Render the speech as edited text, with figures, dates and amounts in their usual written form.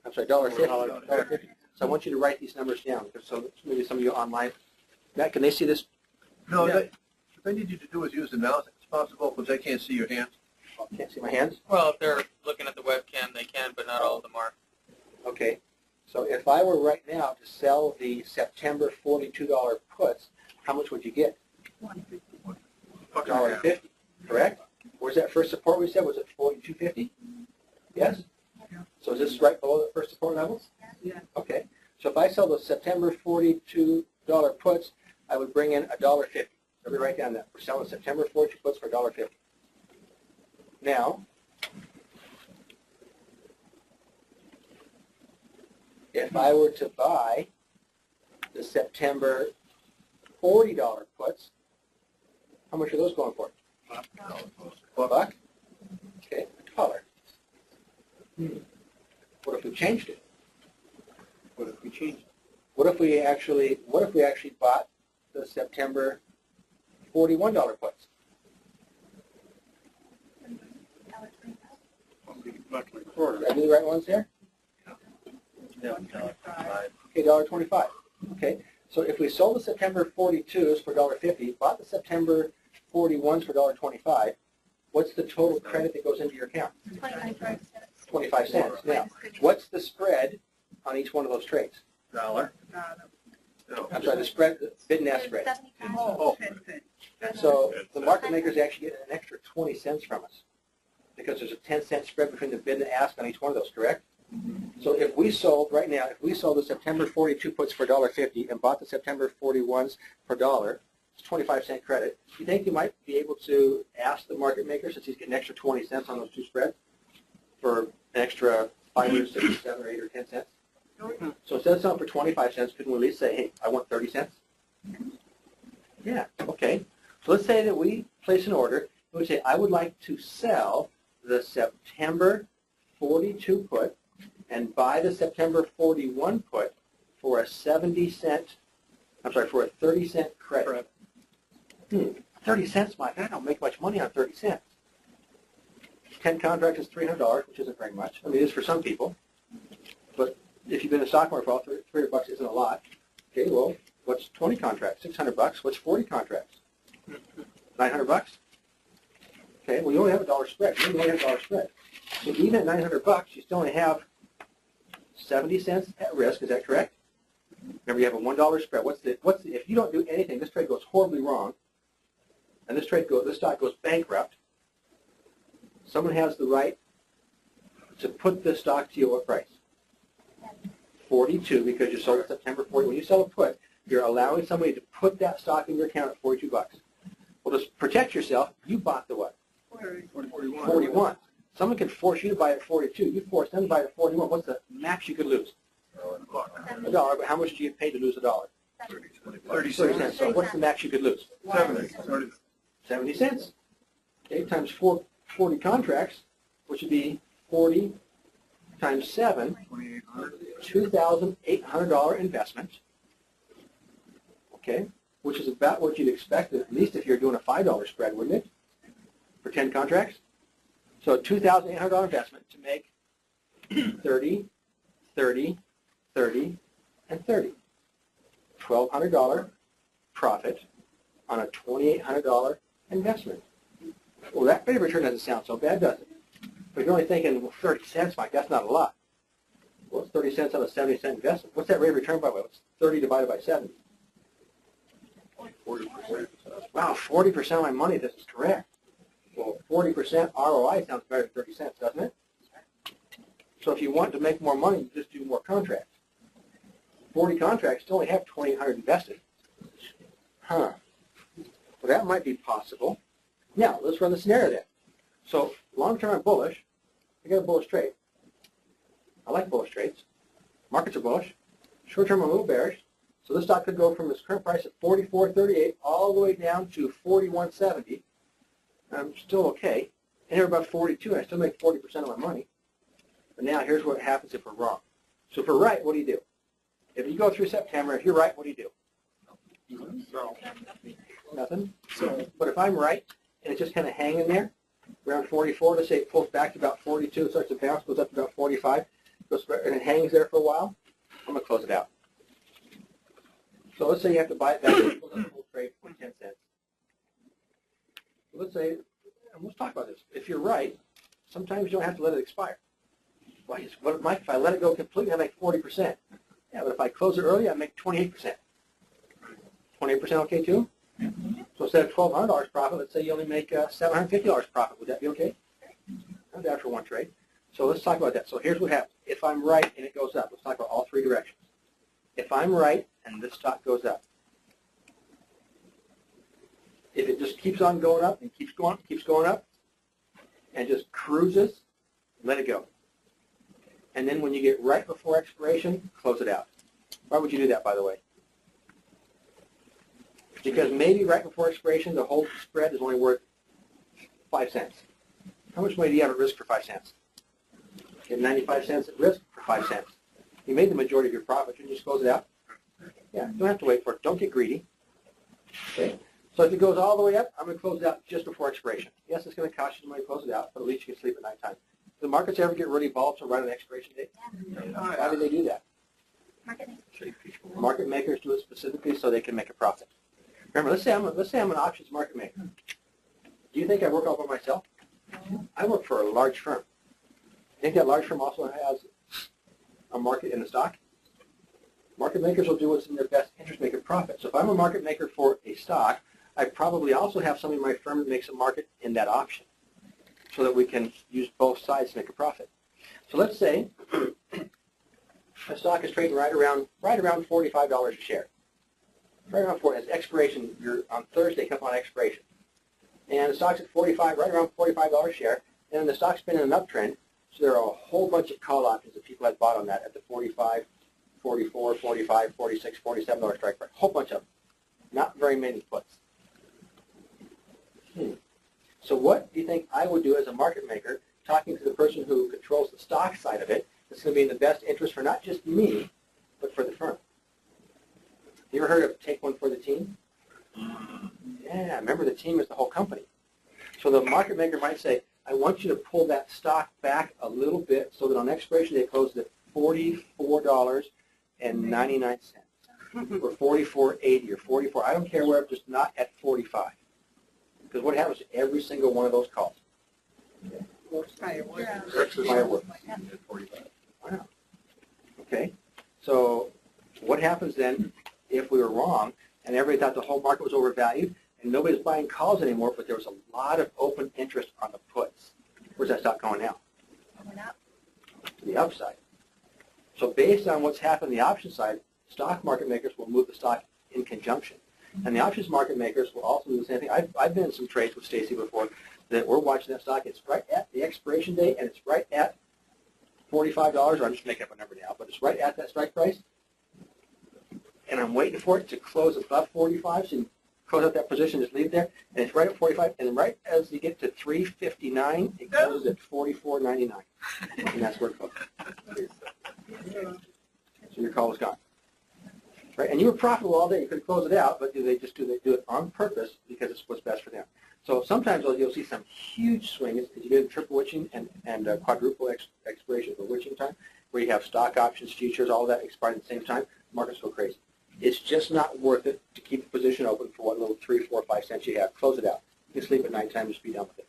I'm sorry, $1.50. So I want you to write these numbers down, because so maybe some of you online. Matt, can they see this? No, what they need you to do is use the mouse if it's possible, because they can't see your hands. Can't see my hands? Well, if they're looking at the webcam, they can, but not all of them are. Okay. So if I were right now to sell the September $42 puts, how much would you get? $1.50, correct? Where's that first support we said? Was it $42.50? Yes? So is this right below the first support levels? Yeah. Okay. So if I sell the September $42 puts, I would bring in $1.50. Let me write down that. We're selling September 42 puts for $1.50. Now, if I were to buy the September $40 puts, how much are those going for? $1. Okay, $1. What if we changed it? What if we changed it? What if we actually bought the September $41 puts? Did I do the right ones there? Okay, $1.25. Okay, so if we sold the September 42s for $1.50, bought the September 41s for $1.25, what's the total credit that goes into your account? 25 cents. Now, what's the spread on each one of those trades? $1. I'm sorry, the spread, the bid and ask spread. Oh. So the market makers actually get an extra 20 cents from us because there's a 10-cent spread between the bid and ask on each one of those, correct? So if we sold, right now, if we sold the September 42 puts for $1.50 and bought the September 41s for $1, it's 25-cent credit. Do you think you might be able to ask the market maker, since he's getting an extra 20 cents on those two spreads, for an extra 5 or 6 or 7 or 8 or 10 cents? So instead of selling for 25 cents, couldn't we at least say, hey, I want 30 cents? Yeah, okay. So let's say that we place an order. We would say, I would like to sell the September 42 put and buy the September 41 put for a 70-cent, I'm sorry, for a 30-cent credit. 30 cents, Mike, I don't make much money on 30 cents. 10 contracts is $300, which isn't very much. I mean, it is for some people. But if you've been in the stock market for all, $300 isn't a lot. Okay, well, what's 20 contracts? $600. What's 40 contracts? $900. Okay, well, you only have $1 spread. You only have $1 spread. So even at $900, you still only have 70 cents at risk. Is that correct? Remember, you have a $1 spread. If you don't do anything, this trade goes horribly wrong, and this stock goes bankrupt. Someone has the right to put this stock to you at what price? 42, because you sold it September 40. When you sell a put, you're allowing somebody to put that stock in your account at $42. Well, to protect yourself, you bought the what? 41. Someone can force you to buy it at 42. You force them to buy it at 41. What's the max you could lose? $1. But how much do you pay to lose $1? 30 cents. So what's the max you could lose? 70 cents. Okay, times 40 contracts, which would be 40 times 7, $2,800 investment. Okay, which is about what you'd expect, at least if you're doing a $5 spread, wouldn't it? For 10 contracts. So a $2,800 investment to make 30, 30, 30, and 30. $1,200 profit on a $2,800 investment. Well, that rate of return doesn't sound so bad, does it? But you're only thinking, well, 30 cents, Mike, that's not a lot. Well, it's 30 cents on a 70-cent investment. What's that rate of return by the way? What's 30 divided by 70? 40%. Wow, 40% of my money, this is correct. Well, 40% ROI sounds better than 30 cents, doesn't it? So if you want to make more money, you just do more contracts. 40 contracts still only have 2,800 invested. Huh. Well, that might be possible. Now, let's run the scenario then. So, long-term I'm bullish. I got a bullish trade. I like bullish trades. Markets are bullish. Short-term I'm a little bearish. So this stock could go from its current price at $44.38 all the way down to $41.70. I'm still okay. And here about 42, and I still make 40% of my money. But now here's what happens if we're wrong. So if we're right, what do you do? If you go through September, if you're right, what do you do? Nothing. But if I'm right, and it's just kind of hanging there, around 44, let's say it pulls back to about 42, it starts to bounce, goes up to about 45, and it hangs there for a while, I'm going to close it out. So let's say you have to buy it back and close out the whole trade for 10 cents. Let's say, and let's talk about this. If you're right, sometimes you don't have to let it expire. Well, what, Mike, if I let it go completely, I make 40%. Yeah, but if I close it early, I make 28%. 28% okay too? So instead of $1,200 profit, let's say you only make $750 profit. Would that be okay? That's after one trade. So let's talk about that. So here's what happens. If I'm right and it goes up, let's talk about all three directions. If I'm right and this stock goes up, if it just keeps on going up and keeps going up, and just cruises, let it go. And then when you get right before expiration, close it out. Why would you do that, by the way? Because maybe right before expiration, the whole spread is only worth 5 cents. How much money do you have at risk for 5 cents? You have 95 cents at risk for 5 cents. You made the majority of your profit. You can just close it out. Yeah, don't have to wait for it. Don't get greedy. Okay. So if it goes all the way up, I'm going to close it out just before expiration. Yes, it's going to cost you some money to close it out, but at least you can sleep at nighttime. Do the markets ever get really volatile right on the expiration date? How do they do that? Market makers do it specifically so they can make a profit. Remember, let's say I'm an options market maker. Do you think I work all by myself? I work for a large firm. You think that large firm also has a market in the stock? Market makers will do what's in their best interest to make a profit. So if I'm a market maker for a stock, I probably also have somebody in my firm that makes a market in that option so that we can use both sides to make a profit. So let's say a stock is trading right around $45 a share. Right around 40. As expiration, you're on Thursday, come on expiration. And the stock's at 45, right around $45 a share, and the stock's been in an uptrend, so there are a whole bunch of call options that people have bought on that at the 45, 44, 45, 46, $47 strike price. A whole bunch of them. Not very many puts. So what do you think I would do as a market maker, talking to the person who controls the stock side of it, that's going to be in the best interest for not just me, but for the firm? You ever heard of take one for the team? Yeah, remember the team is the whole company. So the market maker might say, I want you to pull that stock back a little bit so that on expiration day it closes at $44.99 or $44.80 or $44. I don't care where, just not at 45. Because what happens to every single one of those calls? Fireworks. Wow. Okay. So what happens then if we were wrong and everybody thought the whole market was overvalued and nobody's buying calls anymore, but there was a lot of open interest on the puts? Where's that stock going now? Going up. To the upside. So based on what's happened on the option side, stock market makers will move the stock in conjunction. And the options market makers will also do the same thing. I've been in some trades with Stacy before that we're watching that stock. It's right at the expiration date, and it's right at $45, or I'm just making up a number now, but it's right at that strike price. And I'm waiting for it to close above 45, so you close out that position, just leave it there, and it's right at 45, and right as you get to 359, it closes at 44.99, and that's where it closes. So your call was gone. Right? And you were profitable all day. You could close it out, but do they do it on purpose because it's what's best for them? So sometimes you'll see some huge swings as you get into triple witching and quadruple expiration for witching time, where you have stock options, futures, all of that expiring at the same time. Markets go crazy. It's just not worth it to keep the position open for what little 3, 4, 5 cents you have. Close it out. You can sleep at night time, just be done with it.